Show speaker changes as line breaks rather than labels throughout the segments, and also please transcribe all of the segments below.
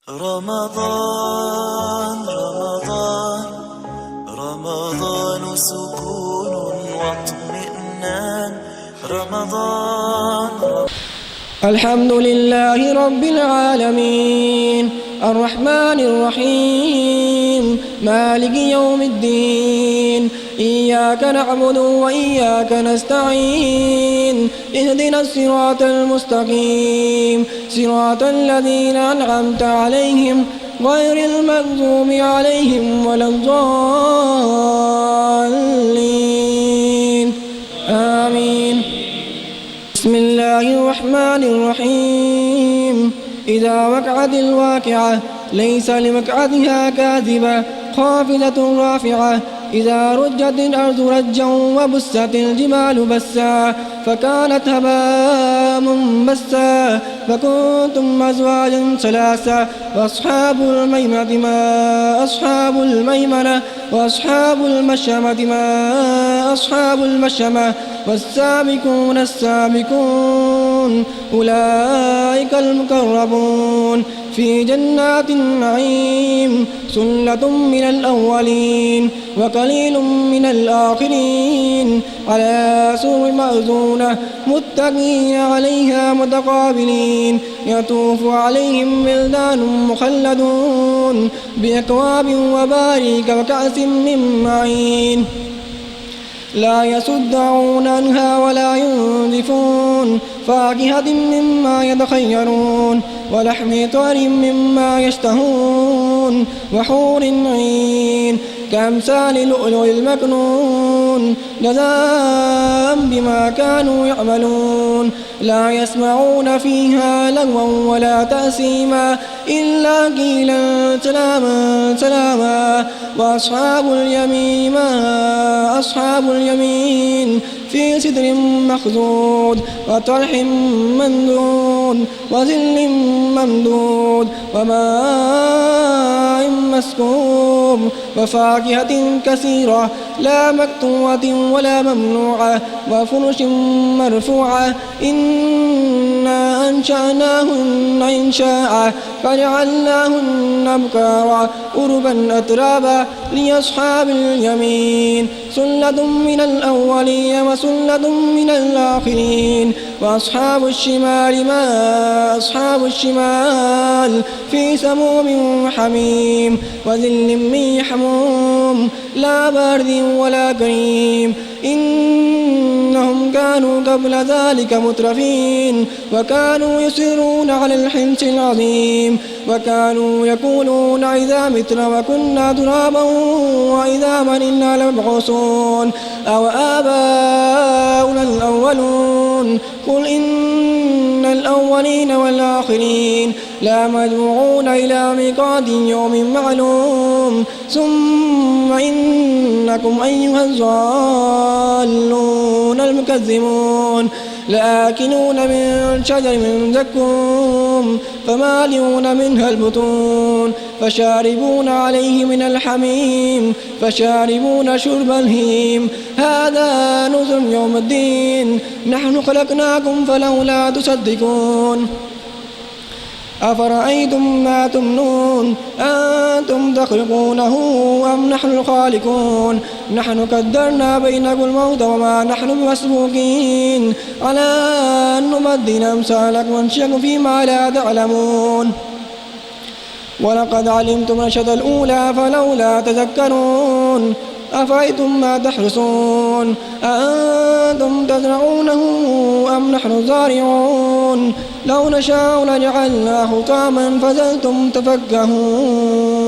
رمضان رمضان رمضان سكون واطمئنان رمضان.
الحمد لله رب العالمين الرحمن الرحيم مالك يوم الدين إياك نعبد وإياك نستعين اهدنا الصراط المستقيم صراط الذين أنعمت عليهم غير المغضوب عليهم ولا الضالين آمين. بسم الله الرحمن الرحيم. إذا وقعت الواقعة ليس لوقعتها كاذبة خافضة رافعة إذا رجت الأرض رجا وبست الجبال بسا فكانت هباء منبثا فكنتم أزواجا ثلاثا وأصحاب الميمنة ما أصحاب الميمنة وأصحاب المشأمة ما أصحاب المشأمة والسابقون السابقون أولئك المقربون في جنات النعيم ثلة من الأولين وقليل من الآخرين على سرر موضونة متكئين عليها متقابلين يطوف عليهم ولدان مخلدون بأكواب وباريك وكأس من معين لا يصدعون عنها ولا ينزفون فاكهة مما يتخيرون ولحم طير مما يشتهون وحور عين كأمثال اللؤلؤ المكنون جزاء بما كانوا يعملون لا يسمعون فيها لغوا ولا تأثيما إلا قيلا سلاما سلاما. وأصحاب اليمين ما أصحاب اليمين في سدر مخضود وطلح ممدود وظل ممدود وماء مسكوب وفاكهة كثيرة لا مقطوعة ولا ممنوعة وفرش مرفوعة إنا أنشأناهن إنشاء فجعلناهن أبكارا عربا أترابا لأصحاب اليمين ثلة من الأولين وثلة من الآخرين. وأصحاب الشمال ما أصحاب الشمال في سموم حميم وظل من حموم لا بارد ولا كريم إنهم كانوا قبل ذلك مترفين وكانوا يصرون على الحنث العظيم وكانوا يقولون إذا متنا وكنا ترابا وإذا إنا لمبعوثون أو آباؤنا الأولون قل إن الأولين والآخرين لا مجموعون إلى ميقات يوم معلوم ثم إنكم أيها الضالون المكذبون لآكلون من شجر من زقوم فمالئون منها البطون فشاربون عليه من الحميم فشاربون شرب الهيم هذا نزل يوم الدين نحن خلقناكم فلولا تصدقون. أفرأيتم ما تمنون أنتم تخلقونه أم نحن الخالقون نحن قدرنا بينكم الموت وما نحن بمسبوقين على أن نبدل أمثالكم ونشرككم فيما لا تعلمون ولقد علمتم النشأة الأولى فلولا تذكرون أفرأيتم ما تحرثون أأنتم تزرعونه أم نحن الزارعون لو نشاء لجعلناه طعاما فظلتم تفكهون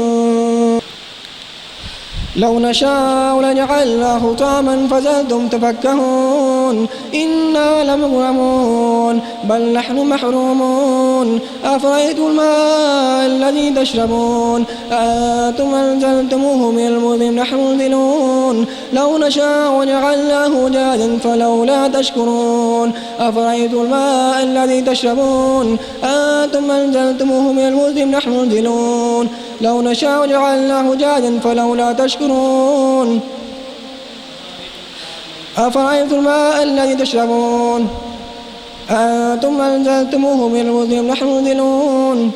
لو نشاء لجعلناه طعاما فظلتم تفكهون إنا لمغرمون بل نحن محرومون. أفرأيتم الماء الذي تشربون أنتم أنزلتموه من المزن نحن منزلون لو نشاء جعلناه جاجا فلولا تشكرون. أفرأيتم الماء الذي تشربون أنتم أنزلتموه من المزن نحن منزلون لو نشاء جعلناه جاجا فلولا تشكرون. أفرأيتم الماء الذي تشربون أنتم أنزلتموه من المزن نحن منزلون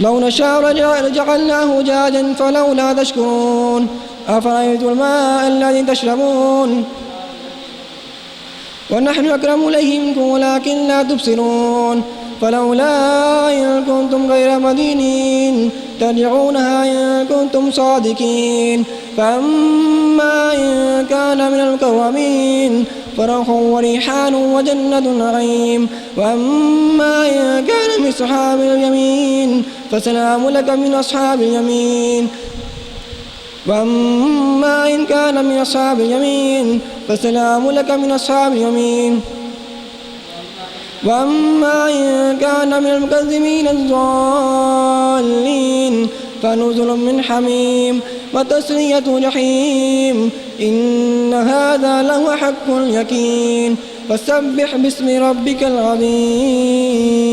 لو نشاء لجعلناه جاجا فلولا تشكرون أفرأيتم الماء الذي تشربون ونحن أكرم إليه منكم ولكن لا تبصرون فلولا إن كنتم غير مدينين ترجعونها إن كنتم صادقين فأما إن كان من المكرمين فروح وريحان وجنة نعيم وأما إن كان من أصحاب اليمين فسلام لك من أصحاب اليمين وأما إن كان من أصحاب اليمين فسلام لك من أصحاب اليمين وأما إن كان من المكذبين الضالين فنزل من حميم وتسلية جحيم إن هذا لهو حق اليقين فسبح باسم ربك العظيم.